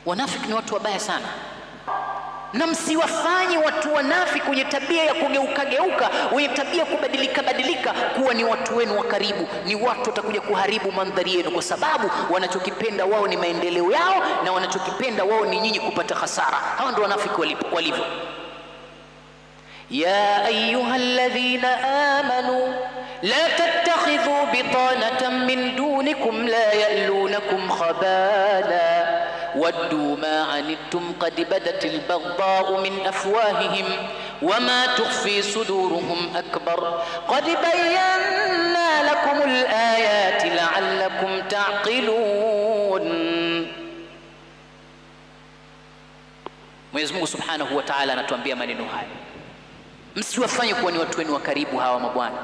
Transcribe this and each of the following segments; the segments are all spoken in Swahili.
Wanafiki ni watu wabaya sana, na msiwafanye watu wanafiki wenye tabia ya kugeuka wenye tabia kubadilika kuwa ni watu wenu wa karibu. Ni watu watakuja kuharibu mandhari yenu, kwa sababu wanachokipenda wao ni maendeleo yao, na wanachokipenda wao ni nyinyi kupata hasara. Hao ndio wanafiki walivyo. Ya ayyuhalladhina amanu la tattakhidhu bitanatan min dunikum la ya'lunakum khabala ودوا ما عنتم قد بدت البغضاء من أفواههم وما تخفي صدورهم أكبر قد بينا لكم الآيات لعلكم تعقلون. Mwenyezi Mungu Subhanahu wa Ta'ala anatuambia maneno haya, msiwafanye kuwa ni watu wenu wa karibu hawa mabwana.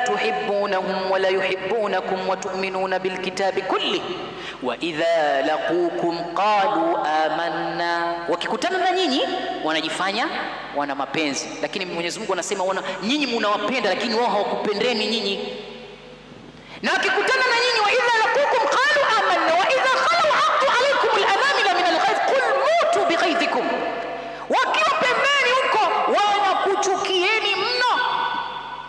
تحبونهم ولا يحبونكم وتؤمنون بالكتاب كله وإذا لقوكم قالوا آمنا. wakikutana na nyinyi wanajifanya wana mapenzi, lakini Mwenyezi Mungu anasema nyinyi mnawapenda, lakini wao hawakupendeni nyinyi. Na wakikutana na nyinyi wa idha laqukum qalu amanna wa idha khalu aqtu alaykum al-anamila min al-ghayz qul mutu bighaydhikum. Wakiwa pembeni huko wanakuchukieni mno.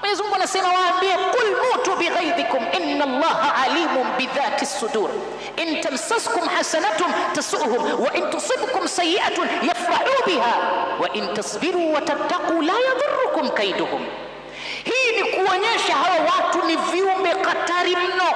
Mwenyezi Mungu anasema waambie qul mutu bighaydhikum inna Allaha alimun bidhati as-sudur in tamsaskum hasanatun tasu'hum wa in tusibkum sayi'atun yafrahu biha wa in tasbiru wa tattaqu la yadhurrukum kaiduhum. Hii ni kuonyesha hawa watu ni viumbe hatari mno.